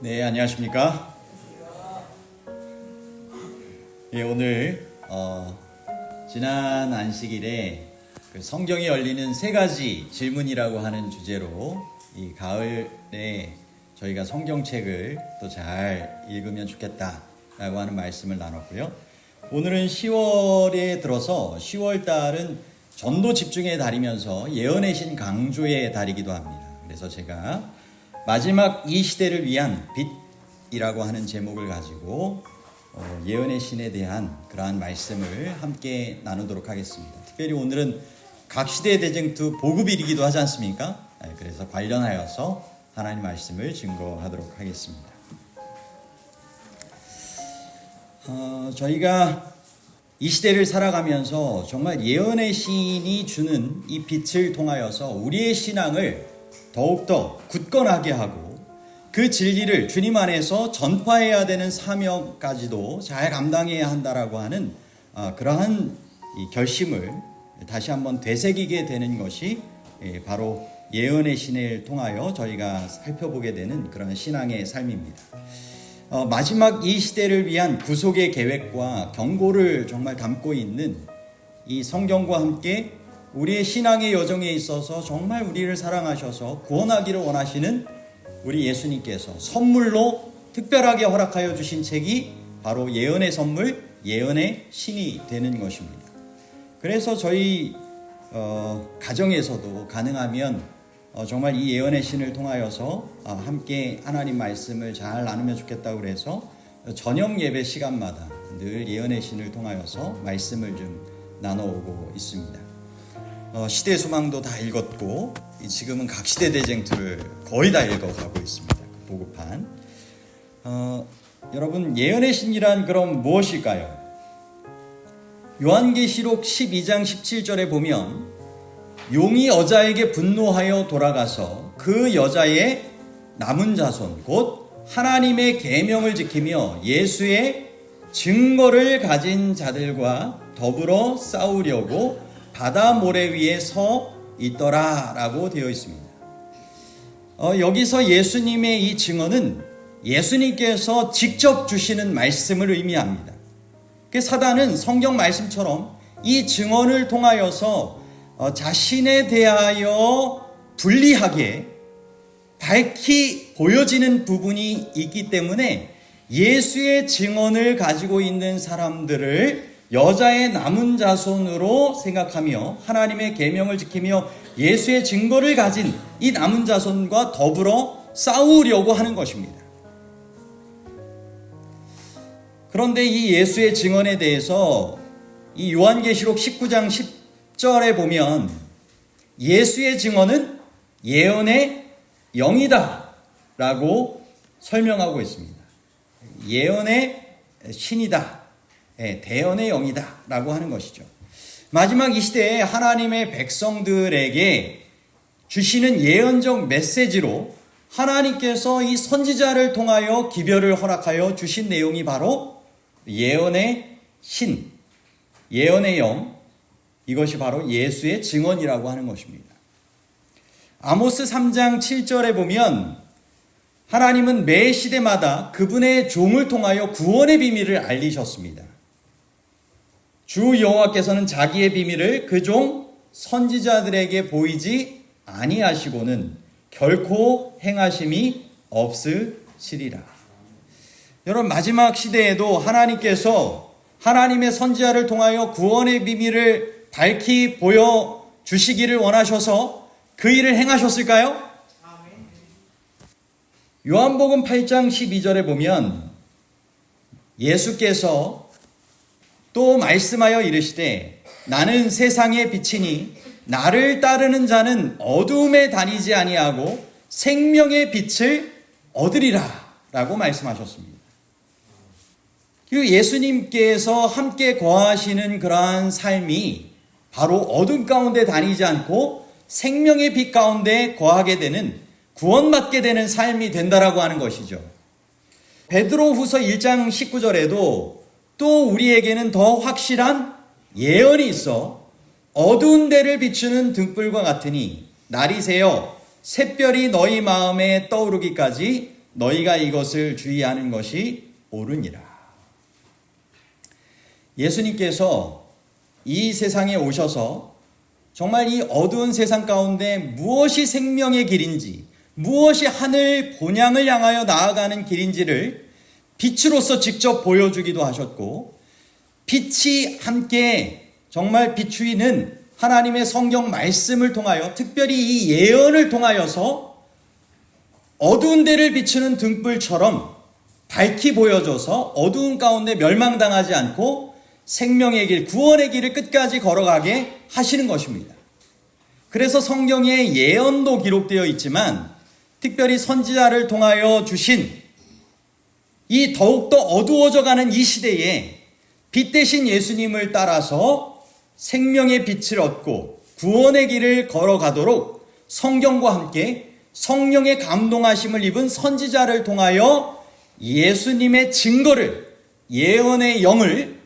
네, 안녕하십니까? 예, 오늘 지난 안식일에 성경이 열리는 세 가지 질문이라고 하는 주제로 이 가을에 저희가 성경책을 또 잘 읽으면 좋겠다라고 하는 말씀을 나눴고요. 오늘은 10월에 들어서 10월 달은 전도 집중의 달이면서 예언의 신 강조의 달이기도 합니다. 그래서 제가 마지막 이 시대를 위한 빛이라고 하는 제목을 가지고 예언의 신에 대한 그러한 말씀을 함께 나누도록 하겠습니다. 특별히 오늘은 각 시대의 대쟁투 보급일이기도 하지 않습니까? 그래서 관련하여서 하나님 말씀을 증거하도록 하겠습니다. 저희가 이 시대를 살아가면서 정말 예언의 신이 주는 이 빛을 통하여서 우리의 신앙을 더욱더 굳건하게 하고 그 진리를 주님 안에서 전파해야 되는 사명까지도 잘 감당해야 한다라고 하는 그러한 이 결심을 다시 한번 되새기게 되는 것이 바로 예언의 신을 통하여 저희가 살펴보게 되는 그런 신앙의 삶입니다. 마지막 이 시대를 위한 구속의 계획과 경고를 정말 담고 있는 이 성경과 함께 우리의 신앙의 여정에 있어서 정말 우리를 사랑하셔서 구원하기를 원하시는 우리 예수님께서 선물로 특별하게 허락하여 주신 책이 바로 예언의 선물, 예언의 신이 되는 것입니다. 그래서 저희 가정에서도 가능하면 정말 이 예언의 신을 통하여서 함께 하나님 말씀을 잘 나누면 좋겠다고 그래서 저녁 예배 시간마다 늘 예언의 신을 통하여서 말씀을 좀 나눠오고 있습니다. 시대 소망도 다 읽었고 지금은 각 시대 대쟁투를 거의 다 읽어가고 있습니다. 보급판. 여러분, 예언의 신이란 그럼 무엇일까요? 요한계시록 12장 17절에 보면 용이 여자에게 분노하여 돌아가서 그 여자의 남은 자손 곧 하나님의 계명을 지키며 예수의 증거를 가진 자들과 더불어 싸우려고 바다 모래 위에 서 있더라라고 되어 있습니다. 여기서 예수님의 이 증언은 예수님께서 직접 주시는 말씀을 의미합니다. 사단은 성경 말씀처럼 이 증언을 통하여서 자신에 대하여 불리하게 밝히 보여지는 부분이 있기 때문에 예수의 증언을 가지고 있는 사람들을 여자의 남은 자손으로 생각하며 하나님의 계명을 지키며 예수의 증거를 가진 이 남은 자손과 더불어 싸우려고 하는 것입니다. 그런데 이 예수의 증언에 대해서 이 요한계시록 19장 10절에 보면 예수의 증언은 예언의 영이다 라고 설명하고 있습니다. 예언의 신이다, 대언의 영이다 라고 하는 것이죠. 마지막 이 시대에 하나님의 백성들에게 주시는 예언적 메시지로 하나님께서 이 선지자를 통하여 기별을 허락하여 주신 내용이 바로 예언의 신, 예언의 영, 이것이 바로 예수의 증언이라고 하는 것입니다. 아모스 3장 7절에 보면 하나님은 매 시대마다 그분의 종을 통하여 구원의 비밀을 알리셨습니다. 주 여호와께서는 자기의 비밀을 그 종 선지자들에게 보이지 아니하시고는 결코 행하심이 없으시리라. 여러분, 마지막 시대에도 하나님께서 하나님의 선지자를 통하여 구원의 비밀을 밝히 보여주시기를 원하셔서 그 일을 행하셨을까요? 요한복음 8장 12절에 보면 예수께서 또 말씀하여 이르시되 나는 세상의 빛이니 나를 따르는 자는 어두움에 다니지 아니하고 생명의 빛을 얻으리라 라고 말씀하셨습니다. 그 예수님께서 함께 거하시는 그러한 삶이 바로 어둠 가운데 다니지 않고 생명의 빛 가운데 거하게 되는, 구원받게 되는 삶이 된다라고 하는 것이죠. 베드로후서 1장 19절에도 또 우리에게는 더 확실한 예언이 있어 어두운 데를 비추는 등불과 같으니 날이 새어 샛별이 너희 마음에 떠오르기까지 너희가 이것을 주의하는 것이 옳으니라. 예수님께서 이 세상에 오셔서 정말 이 어두운 세상 가운데 무엇이 생명의 길인지, 무엇이 하늘 본향을 향하여 나아가는 길인지를 빛으로서 직접 보여주기도 하셨고, 빛이 함께 정말 비추이는 하나님의 성경 말씀을 통하여, 특별히 이 예언을 통하여서 어두운 데를 비추는 등불처럼 밝히 보여줘서 어두운 가운데 멸망당하지 않고 생명의 길, 구원의 길을 끝까지 걸어가게 하시는 것입니다. 그래서 성경에 예언도 기록되어 있지만 특별히 선지자를 통하여 주신 이 더욱더 어두워져가는 이 시대에 빛 대신 예수님을 따라서 생명의 빛을 얻고 구원의 길을 걸어가도록 성경과 함께 성령의 감동하심을 입은 선지자를 통하여 예수님의 증거를, 예언의 영을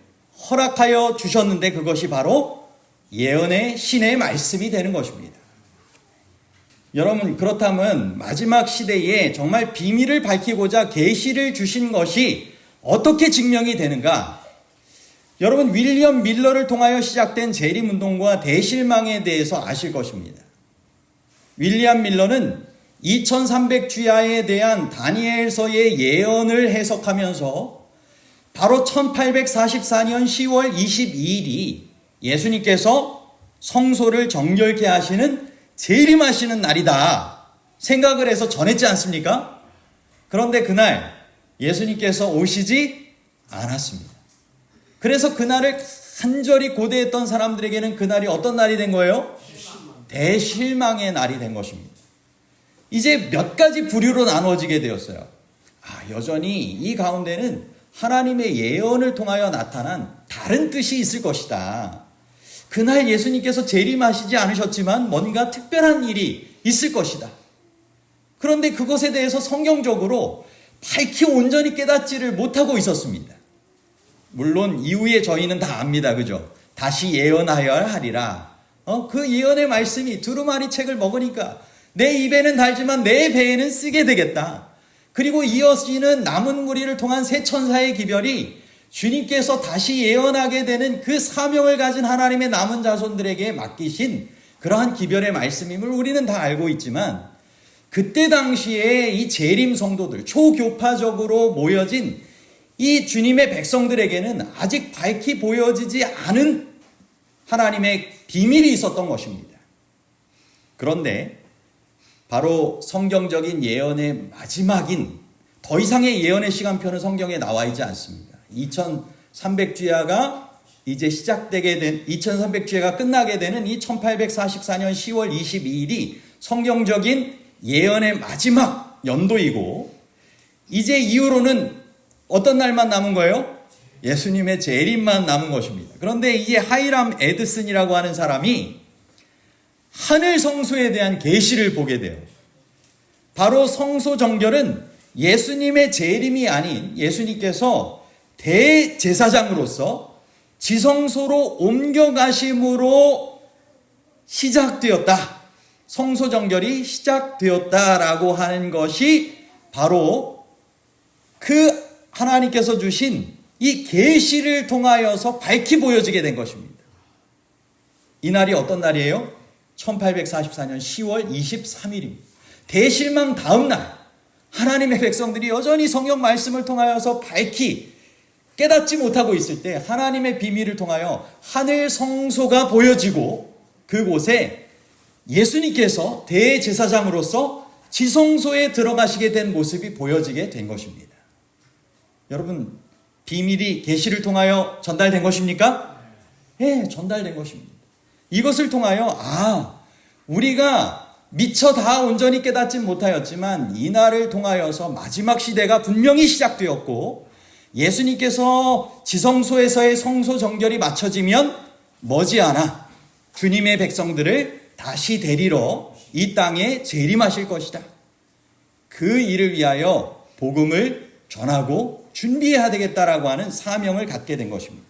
허락하여 주셨는데, 그것이 바로 예언의 신의 말씀이 되는 것입니다. 여러분, 그렇다면 마지막 시대에 정말 비밀을 밝히고자 계시를 주신 것이 어떻게 증명이 되는가? 여러분, 윌리엄 밀러를 통하여 시작된 재림운동과 대실망에 대해서 아실 것입니다. 윌리엄 밀러는 2300주야에 대한 다니엘서의 예언을 해석하면서 바로 1844년 10월 22일이 예수님께서 성소를 정결케 하시는 재림하시는 날이다 생각을 해서 전했지 않습니까? 그런데 그날 예수님께서 오시지 않았습니다. 그래서 그날을 간절히 고대했던 사람들에게는 그날이 어떤 날이 된 거예요? 대실망의 날이 된 것입니다. 이제 몇 가지 부류로 나누어지게 되었어요. 여전히 이 가운데는 하나님의 예언을 통하여 나타난 다른 뜻이 있을 것이다. 그날 예수님께서 재림하시지 않으셨지만 뭔가 특별한 일이 있을 것이다. 그런데 그것에 대해서 성경적으로 밝히 온전히 깨닫지를 못하고 있었습니다. 물론 이후에 저희는 다 압니다. 그죠? 다시 예언하여 하리라. 그 예언의 말씀이 두루마리 책을 먹으니까 내 입에는 달지만 내 배에는 쓰게 되겠다. 그리고 이어지는 남은 무리를 통한 새 천사의 기별이 주님께서 다시 예언하게 되는 그 사명을 가진 하나님의 남은 자손들에게 맡기신 그러한 기별의 말씀임을 우리는 다 알고 있지만, 그때 당시에 이 재림 성도들, 초교파적으로 모여진 이 주님의 백성들에게는 아직 밝히 보여지지 않은 하나님의 비밀이 있었던 것입니다. 그런데 바로 성경적인 예언의 마지막인 더 이상의 예언의 시간표는 성경에 나와 있지 않습니다. 2300주야가 이제 시작되게 된, 2300주야가 끝나게 되는 이 1844년 10월 22일이 성경적인 예언의 마지막 연도이고, 이제 이후로는 어떤 날만 남은 거예요? 예수님의 재림만 남은 것입니다. 그런데 이게 하이람 에드슨이라고 하는 사람이 하늘 성소에 대한 계시를 보게 돼요. 바로 성소 정결은 예수님의 재림이 아닌 예수님께서 대제사장으로서 지성소로 옮겨가심으로 시작되었다. 성소 정결이 시작되었다라고 하는 것이 바로 그 하나님께서 주신 이 계시를 통하여서 밝히 보여지게 된 것입니다. 이 날이 어떤 날이에요? 1844년 10월 23일입니다. 대실망 다음 날, 하나님의 백성들이 여전히 성경 말씀을 통하여서 밝히 깨닫지 못하고 있을 때 하나님의 비밀을 통하여 하늘 성소가 보여지고, 그곳에 예수님께서 대제사장으로서 지성소에 들어가시게 된 모습이 보여지게 된 것입니다. 여러분, 비밀이 계시를 통하여 전달된 것입니까? 네, 전달된 것입니다. 이것을 통하여 우리가 미처 다 온전히 깨닫지 못하였지만 이 날을 통하여서 마지막 시대가 분명히 시작되었고, 예수님께서 지성소에서의 성소 정결이 마쳐지면 머지않아 주님의 백성들을 다시 데리러 이 땅에 재림하실 것이다. 그 일을 위하여 복음을 전하고 준비해야 되겠다라고 하는 사명을 갖게 된 것입니다.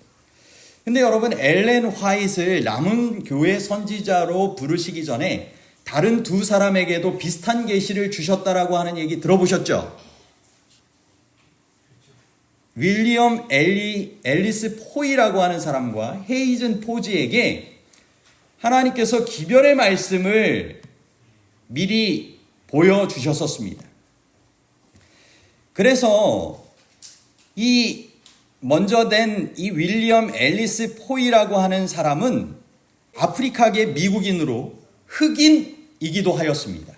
근데 여러분, 엘렌 화이트를 남은 교회 선지자로 부르시기 전에 다른 두 사람에게도 비슷한 계시를 주셨다라고 하는 얘기 들어보셨죠? 윌리엄 앨리스 포이라고 하는 사람과 헤이즌 포지에게 하나님께서 기별의 말씀을 미리 보여주셨었습니다. 그래서 이 먼저 된 이 윌리엄 앨리스 포이라고 하는 사람은 아프리카계 미국인으로 흑인이기도 하였습니다.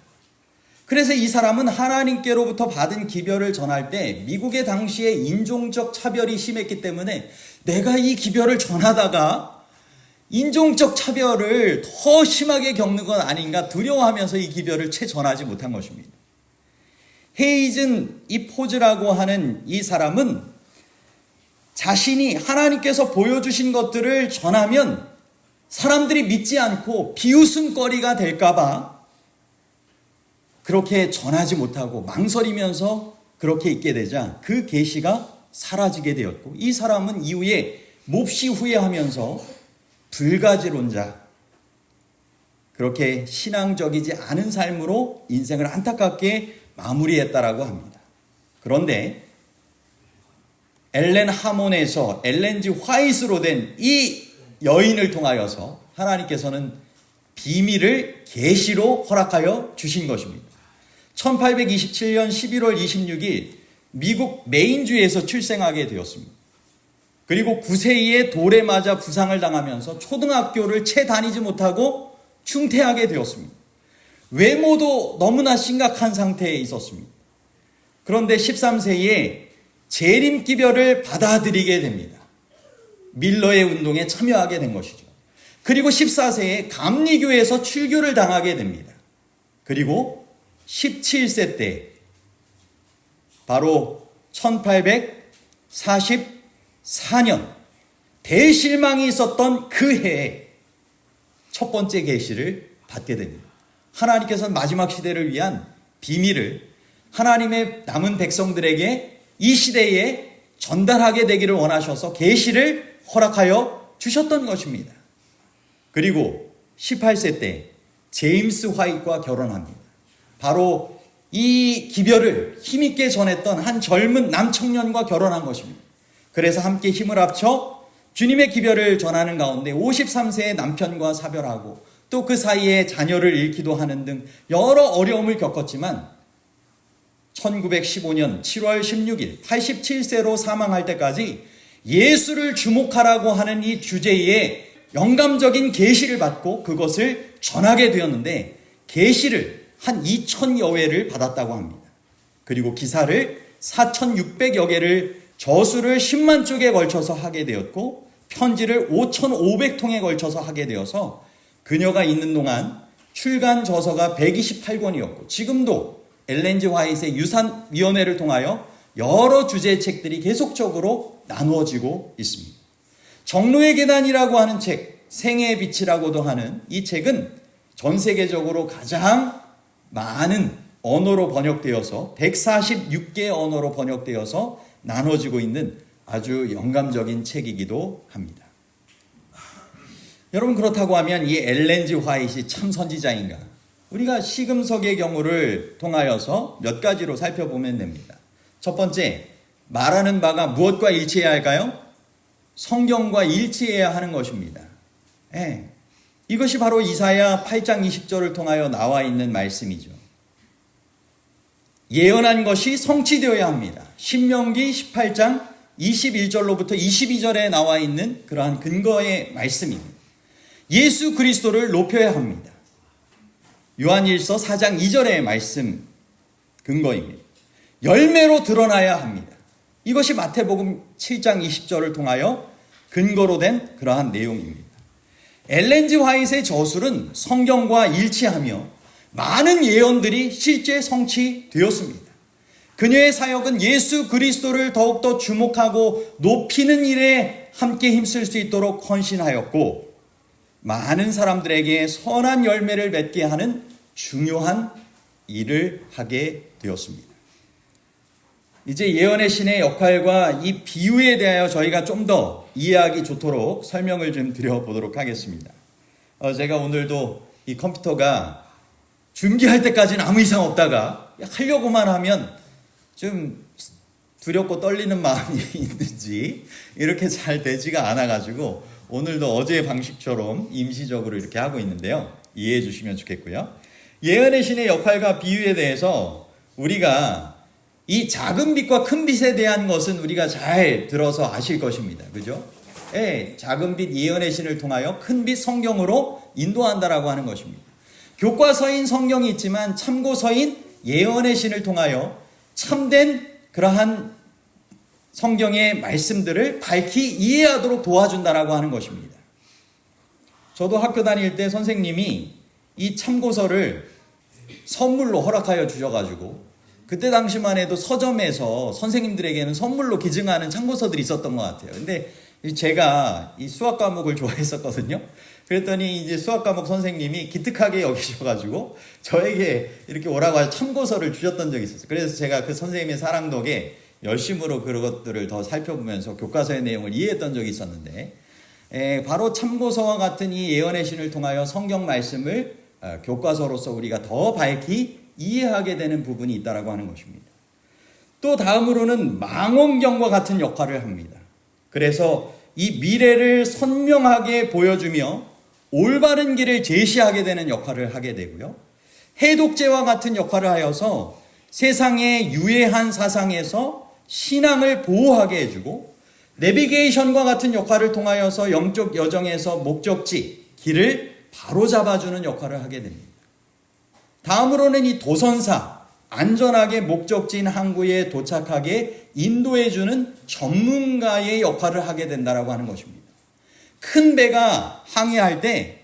그래서 이 사람은 하나님께로부터 받은 기별을 전할 때 미국의 당시에 인종적 차별이 심했기 때문에 내가 이 기별을 전하다가 인종적 차별을 더 심하게 겪는 건 아닌가 두려워하면서 이 기별을 채 전하지 못한 것입니다. 헤이즌 이 포즈라고 하는 이 사람은 자신이 하나님께서 보여주신 것들을 전하면 사람들이 믿지 않고 비웃음거리가 될까봐 그렇게 전하지 못하고 망설이면서 그렇게 있게 되자 그 계시가 사라지게 되었고, 이 사람은 이후에 몹시 후회하면서 불가지론자, 그렇게 신앙적이지 않은 삶으로 인생을 안타깝게 마무리했다라고 합니다. 그런데 엘렌 하몬에서 엘렌 G 화이트로 된 이 여인을 통하여서 하나님께서는 비밀을 계시로 허락하여 주신 것입니다. 1827년 11월 26일 미국 메인주에서 출생하게 되었습니다. 그리고 9세에 돌에 맞아 부상을 당하면서 초등학교를 채 다니지 못하고 중퇴하게 되었습니다. 외모도 너무나 심각한 상태에 있었습니다. 그런데 13세에 재림기별을 받아들이게 됩니다. 밀러의 운동에 참여하게 된 것이죠. 그리고 14세에 감리교에서 출교를 당하게 됩니다. 그리고 17세 때 바로 1844년 대실망이 있었던 그 해에 첫 번째 계시를 받게 됩니다. 하나님께서는 마지막 시대를 위한 비밀을 하나님의 남은 백성들에게 이 시대에 전달하게 되기를 원하셔서 계시를 허락하여 주셨던 것입니다. 그리고 18세 때 제임스 화이트와 결혼합니다. 바로 이 기별을 힘있게 전했던 한 젊은 남청년과 결혼한 것입니다. 그래서 함께 힘을 합쳐 주님의 기별을 전하는 가운데 53세의 남편과 사별하고 또 그 사이에 자녀를 잃기도 하는 등 여러 어려움을 겪었지만 1915년 7월 16일 87세로 사망할 때까지 예수를 주목하라고 하는 이 주제에 영감적인 계시를 받고 그것을 전하게 되었는데 계시를 한 2,000여 회를 받았다고 합니다. 그리고 기사를 4,600여 개를 저수를 10만 쪽에 걸쳐서 하게 되었고 편지를 5,500통에 걸쳐서 하게 되어서 그녀가 있는 동안 출간 저서가 128권이었고 지금도 엘렌 G 화이트의 유산위원회를 통하여 여러 주제의 책들이 계속적으로 나누어지고 있습니다. 정로의 계단이라고 하는 책, 생애의 빛이라고도 하는 이 책은 전 세계적으로 가장 많은 언어로 번역되어서 146개 언어로 번역되어서 나눠지고 있는 아주 영감적인 책이기도 합니다. 여러분, 그렇다고 하면 이 엘렌 G 화이트이 참 선지자인가? 우리가 시금석의 경우를 통하여서 몇 가지로 살펴보면 됩니다. 첫 번째, 말하는 바가 무엇과 일치해야 할까요? 성경과 일치해야 하는 것입니다. 네. 이것이 바로 이사야 8장 20절을 통하여 나와 있는 말씀이죠. 예언한 것이 성취되어야 합니다. 신명기 18장 21절로부터 22절에 나와 있는 그러한 근거의 말씀입니다. 예수 그리스도를 높여야 합니다. 요한일서 4장 2절의 말씀 근거입니다. 열매로 드러나야 합니다. 이것이 마태복음 7장 20절을 통하여 근거로 된 그러한 내용입니다. 엘렌 G 화이트의 저술은 성경과 일치하며 많은 예언들이 실제 성취되었습니다. 그녀의 사역은 예수 그리스도를 더욱더 주목하고 높이는 일에 함께 힘쓸 수 있도록 헌신하였고 많은 사람들에게 선한 열매를 맺게 하는 중요한 일을 하게 되었습니다. 이제 예언의 신의 역할과 이 비유에 대하여 저희가 좀 더 이해하기 좋도록 설명을 좀 드려보도록 하겠습니다. 제가 오늘도 이 컴퓨터가 준비할 때까지는 아무 이상 없다가 하려고만 하면 좀 두렵고 떨리는 마음이 있는지 이렇게 잘 되지가 않아가지고 오늘도 어제의 방식처럼 임시적으로 이렇게 하고 있는데요. 이해해 주시면 좋겠고요. 예언의 신의 역할과 비유에 대해서 우리가 이 작은 빛과 큰 빛에 대한 것은 우리가 잘 들어서 아실 것입니다. 그죠? 예, 작은 빛 예언의 신을 통하여 큰 빛 성경으로 인도한다라고 하는 것입니다. 교과서인 성경이 있지만 참고서인 예언의 신을 통하여 참된 그러한 성경의 말씀들을 밝히 이해하도록 도와준다라고 하는 것입니다. 저도 학교 다닐 때 선생님이 이 참고서를 선물로 허락하여 주셔가지고 그때 당시만 해도 서점에서 선생님들에게는 선물로 기증하는 참고서들이 있었던 것 같아요. 근데 제가 이 수학 과목을 좋아했었거든요. 그랬더니 이제 수학 과목 선생님이 기특하게 여기셔가지고 저에게 이렇게 오라고 해서 참고서를 주셨던 적이 있었어요. 그래서 제가 그 선생님의 사랑 덕에 열심으로 그것들을 더 살펴보면서 교과서의 내용을 이해했던 적이 있었는데, 바로 참고서와 같은 이 예언의 신을 통하여 성경 말씀을 교과서로서 우리가 더 밝히 이해하게 되는 부분이 있다라고 하는 것입니다. 또 다음으로는 망원경과 같은 역할을 합니다. 그래서 이 미래를 선명하게 보여주며 올바른 길을 제시하게 되는 역할을 하게 되고요. 해독제와 같은 역할을 하여서 세상의 유해한 사상에서 신앙을 보호하게 해주고, 내비게이션과 같은 역할을 통하여서 영적 여정에서 목적지, 길을 바로잡아주는 역할을 하게 됩니다. 다음으로는 이 도선사, 안전하게 목적지인 항구에 도착하게 인도해주는 전문가의 역할을 하게 된다라고 하는 것입니다. 큰 배가 항해할 때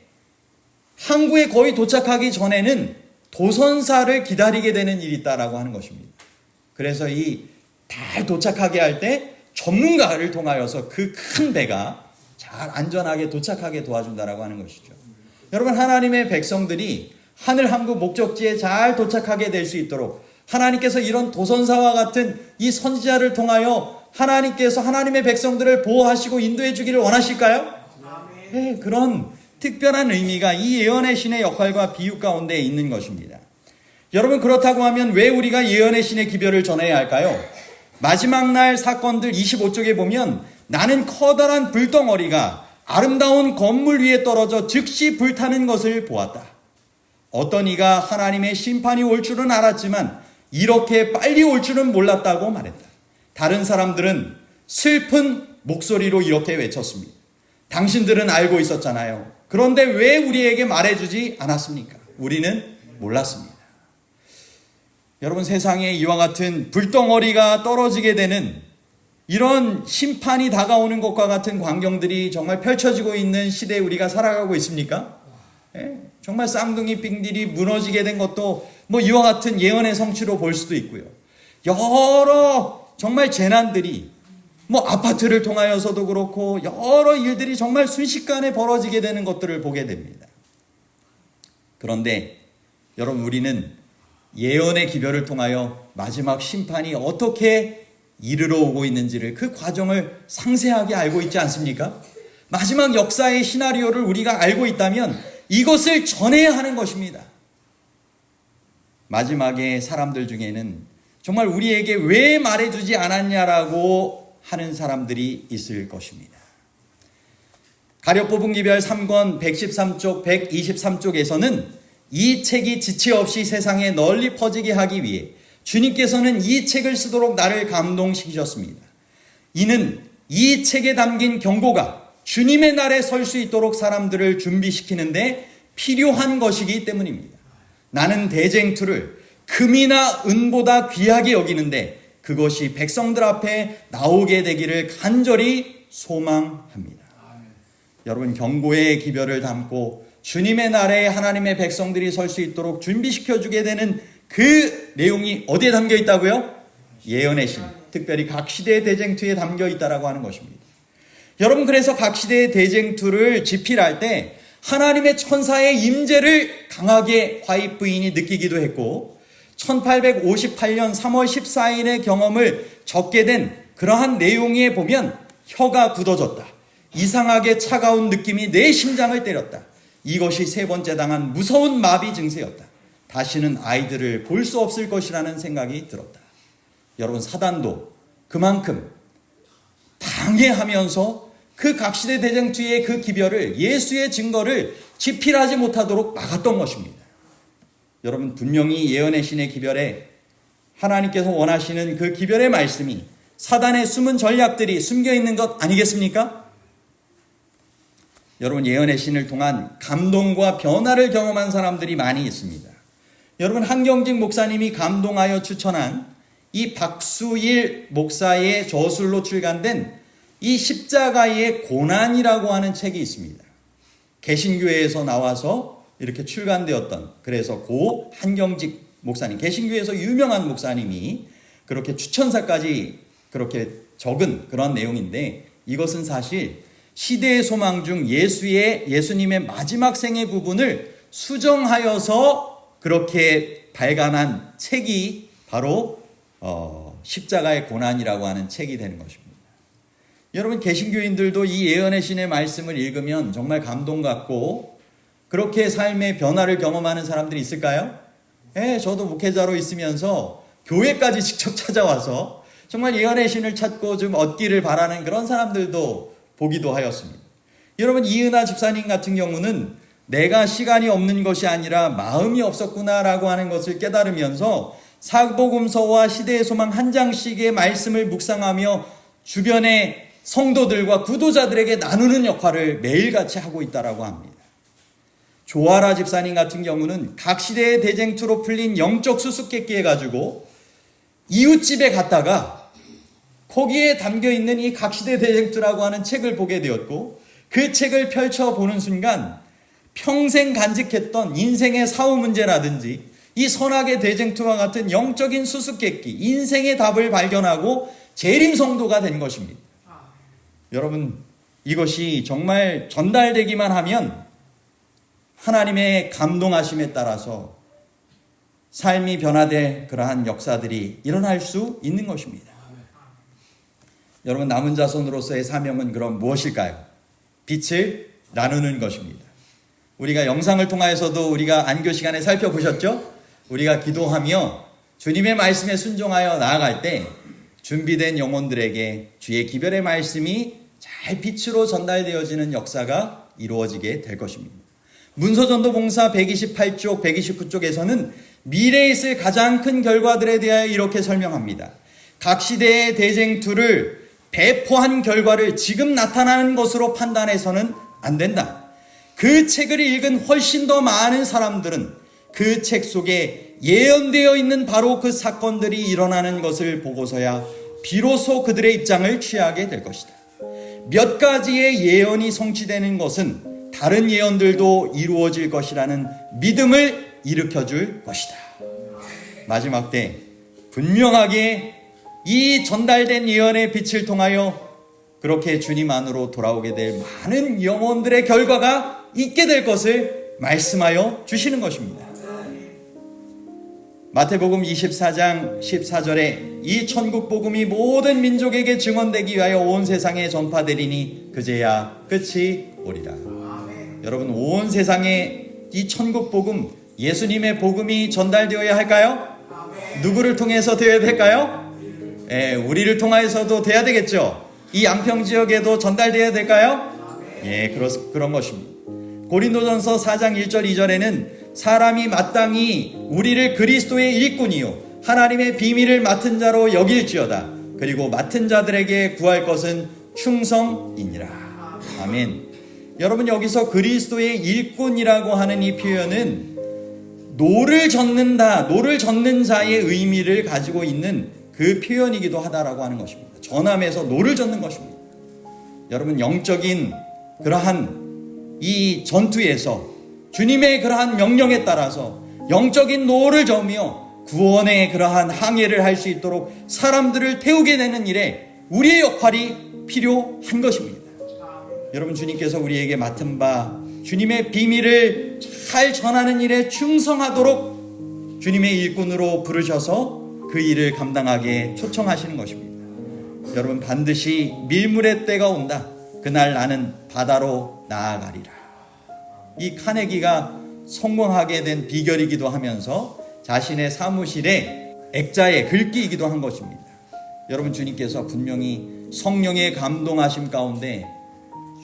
항구에 거의 도착하기 전에는 도선사를 기다리게 되는 일이 있다라고 하는 것입니다. 그래서 이 잘 도착하게 할 때 전문가를 통하여서 그 큰 배가 잘 안전하게 도착하게 도와준다라고 하는 것이죠. 여러분, 하나님의 백성들이 하늘 항구 목적지에 잘 도착하게 될 수 있도록 하나님께서 이런 도선사와 같은 이 선지자를 통하여 하나님께서 하나님의 백성들을 보호하시고 인도해 주기를 원하실까요? 네, 그런 특별한 의미가 이 예언의 신의 역할과 비유 가운데 있는 것입니다. 여러분, 그렇다고 하면 왜 우리가 예언의 신의 기별을 전해야 할까요? 마지막 날 사건들 25쪽에 보면 나는 커다란 불덩어리가 아름다운 건물 위에 떨어져 즉시 불타는 것을 보았다. 어떤 이가 하나님의 심판이 올 줄은 알았지만 이렇게 빨리 올 줄은 몰랐다고 말했다. 다른 사람들은 슬픈 목소리로 이렇게 외쳤습니다. 당신들은 알고 있었잖아요. 그런데 왜 우리에게 말해주지 않았습니까? 우리는 몰랐습니다. 여러분, 세상에 이와 같은 불덩어리가 떨어지게 되는 이런 심판이 다가오는 것과 같은 광경들이 정말 펼쳐지고 있는 시대에 우리가 살아가고 있습니까? 정말 쌍둥이 빙들이 무너지게 된 것도 이와 같은 예언의 성취로 볼 수도 있고요. 여러 정말 재난들이 아파트를 통하여서도 그렇고 여러 일들이 정말 순식간에 벌어지게 되는 것들을 보게 됩니다. 그런데 여러분, 우리는 예언의 기별을 통하여 마지막 심판이 어떻게 이르러 오고 있는지를, 그 과정을 상세하게 알고 있지 않습니까? 마지막 역사의 시나리오를 우리가 알고 있다면 이것을 전해야 하는 것입니다. 마지막에 사람들 중에는 정말 우리에게 왜 말해주지 않았냐라고 하는 사람들이 있을 것입니다. 가룟 뽑은 기별 3권 113쪽 123쪽에서는 이 책이 지체 없이 세상에 널리 퍼지게 하기 위해 주님께서는 이 책을 쓰도록 나를 감동시키셨습니다. 이는 이 책에 담긴 경고가 주님의 날에 설 수 있도록 사람들을 준비시키는데 필요한 것이기 때문입니다. 나는 대쟁투를 금이나 은보다 귀하게 여기는데 그것이 백성들 앞에 나오게 되기를 간절히 소망합니다. 여러분, 경고의 기별을 담고 주님의 날에 하나님의 백성들이 설 수 있도록 준비시켜주게 되는 그 내용이 어디에 담겨 있다고요? 예언의 신, 특별히 각 시대의 대쟁투에 담겨 있다라고 하는 것입니다. 여러분, 그래서 각 시대의 대쟁투를 집필할 때 하나님의 천사의 임재를 강하게 화입 부인이 느끼기도 했고, 1858년 3월 14일의 경험을 적게 된 그러한 내용에 보면 혀가 굳어졌다. 이상하게 차가운 느낌이 내 심장을 때렸다. 이것이 세 번째 당한 무서운 마비 증세였다. 다시는 아이들을 볼 수 없을 것이라는 생각이 들었다. 여러분, 사단도 그만큼 방해하면서 그 각시대 대쟁투의 그 기별을, 예수의 증거를 지필하지 못하도록 막았던 것입니다. 여러분, 분명히 예언의 신의 기별에 하나님께서 원하시는 그 기별의 말씀이 사단의 숨은 전략들이 숨겨 있는 것 아니겠습니까? 여러분, 예언의 신을 통한 감동과 변화를 경험한 사람들이 많이 있습니다. 여러분, 한경직 목사님이 감동하여 추천한 이 박수일 목사의 저술로 출간된 이 십자가의 고난이라고 하는 책이 있습니다. 개신교회에서 나와서 이렇게 출간되었던, 그래서 고 한경직 목사님, 개신교회에서 유명한 목사님이 그렇게 추천사까지 그렇게 적은 그런 내용인데, 이것은 사실 시대의 소망 중 예수님의 마지막 생애 부분을 수정하여서 그렇게 발간한 책이 바로 십자가의 고난이라고 하는 책이 되는 것입니다. 여러분, 개신교인들도 이 예언의 신의 말씀을 읽으면 정말 감동받고 그렇게 삶의 변화를 경험하는 사람들이 있을까요? 네, 저도 목회자로 있으면서 교회까지 직접 찾아와서 정말 예언의 신을 찾고 좀 얻기를 바라는 그런 사람들도 보기도 하였습니다. 여러분, 이은하 집사님 같은 경우는 내가 시간이 없는 것이 아니라 마음이 없었구나라고 하는 것을 깨달으면서 사복음서와 시대의 소망 한 장씩의 말씀을 묵상하며 주변의 성도들과 구도자들에게 나누는 역할을 매일같이 하고 있다고 합니다. 조아라 집사님 같은 경우는 각 시대의 대쟁투로 풀린 영적 수수께끼 해가지고 이웃집에 갔다가 거기에 담겨있는 이 각시대 대쟁투라고 하는 책을 보게 되었고, 그 책을 펼쳐보는 순간 평생 간직했던 인생의 사후 문제라든지 이 선악의 대쟁투와 같은 영적인 수수께끼, 인생의 답을 발견하고 재림 성도가 된 것입니다. 여러분, 이것이 정말 전달되기만 하면 하나님의 감동하심에 따라서 삶이 변화될 그러한 역사들이 일어날 수 있는 것입니다. 여러분, 남은 자손으로서의 사명은 그럼 무엇일까요? 빛을 나누는 것입니다. 우리가 영상을 통하여서도 우리가 안교 시간에 살펴보셨죠? 우리가 기도하며 주님의 말씀에 순종하여 나아갈 때 준비된 영혼들에게 주의 기별의 말씀이 잘 빛으로 전달되어지는 역사가 이루어지게 될 것입니다. 문서전도 봉사 128쪽, 129쪽에서는 미래에 있을 가장 큰 결과들에 대하여 이렇게 설명합니다. 각 시대의 대쟁투를 배포한 결과를 지금 나타나는 것으로 판단해서는 안 된다. 그 책을 읽은 훨씬 더 많은 사람들은 그 책 속에 예언되어 있는 바로 그 사건들이 일어나는 것을 보고서야 비로소 그들의 입장을 취하게 될 것이다. 몇 가지의 예언이 성취되는 것은 다른 예언들도 이루어질 것이라는 믿음을 일으켜줄 것이다. 마지막 때 분명하게 이 전달된 예언의 빛을 통하여 그렇게 주님 안으로 돌아오게 될 많은 영혼들의 결과가 있게 될 것을 말씀하여 주시는 것입니다. 마태복음 24장 14절에 이 천국 복음이 모든 민족에게 증언되기 위하여 온 세상에 전파되리니 그제야 끝이 오리라. 여러분, 온 세상에 이 천국 복음, 예수님의 복음이 전달되어야 할까요? 누구를 통해서 되어야 될까요? 우리를 통하여서도 돼야 되겠죠. 이 양평 지역에도 전달되어야 될까요? 그런 것입니다. 고린도전서 4장 1절 2절에는 사람이 마땅히 우리를 그리스도의 일꾼이요 하나님의 비밀을 맡은 자로 여길지어다. 그리고 맡은 자들에게 구할 것은 충성이니라. 아멘. 여러분, 여기서 그리스도의 일꾼이라고 하는 이 표현은 노를 젓는다, 노를 젓는 자의 의미를 가지고 있는 그 표현이기도 하다라고 하는 것입니다. 전함에서 노를 젓는 것입니다. 여러분, 영적인 그러한 이 전투에서 주님의 그러한 명령에 따라서 영적인 노를 저으며 구원의 그러한 항해를 할 수 있도록 사람들을 태우게 되는 일에 우리의 역할이 필요한 것입니다. 여러분, 주님께서 우리에게 맡은 바 주님의 비밀을 잘 전하는 일에 충성하도록 주님의 일꾼으로 부르셔서 그 일을 감당하게 초청하시는 것입니다. 여러분, 반드시 밀물의 때가 온다. 그날 나는 바다로 나아가리라. 이 카네기가 성공하게 된 비결이기도 하면서 자신의 사무실에 액자에 글귀이기도 한 것입니다. 여러분, 주님께서 분명히 성령의 감동하심 가운데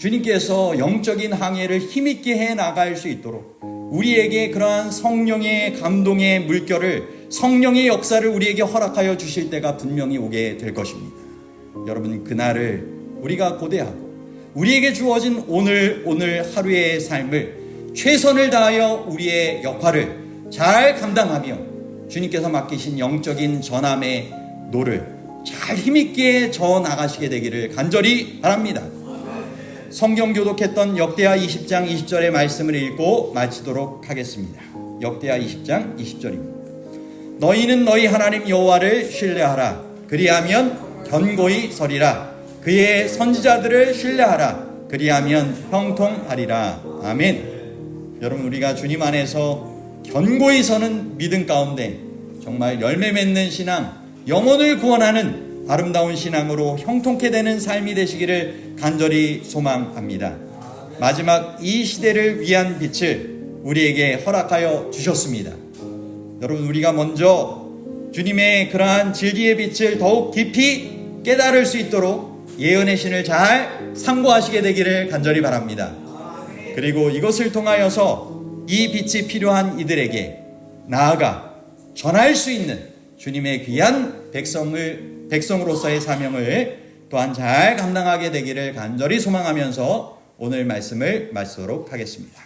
주님께서 영적인 항해를 힘있게 해 나갈 수 있도록 우리에게 그러한 성령의 감동의 물결을, 성령의 역사를 우리에게 허락하여 주실 때가 분명히 오게 될 것입니다. 여러분, 그날을 우리가 고대하고 우리에게 주어진 오늘 하루의 삶을 최선을 다하여 우리의 역할을 잘 감당하며 주님께서 맡기신 영적인 전함의 노를 잘 힘있게 저 나가시게 되기를 간절히 바랍니다. 성경 교독했던 역대하 20장 20절의 말씀을 읽고 마치도록 하겠습니다. 역대하 20장 20절입니다. 너희는 너희 하나님 여호와를 신뢰하라. 그리하면 견고히 서리라. 그의 선지자들을 신뢰하라. 그리하면 형통하리라. 아멘. 여러분, 우리가 주님 안에서 견고히 서는 믿음 가운데 정말 열매 맺는 신앙, 영혼을 구원하는 아름다운 신앙으로 형통케 되는 삶이 되시기를 간절히 소망합니다. 마지막 이 시대를 위한 빛을 우리에게 허락하여 주셨습니다. 여러분, 우리가 먼저 주님의 그러한 진리의 빛을 더욱 깊이 깨달을 수 있도록 예언의 신을 잘 상고하시게 되기를 간절히 바랍니다. 그리고 이것을 통하여서 이 빛이 필요한 이들에게 나아가 전할 수 있는 주님의 귀한 백성으로서의 사명을 또한 잘 감당하게 되기를 간절히 소망하면서 오늘 말씀을 마치도록 하겠습니다.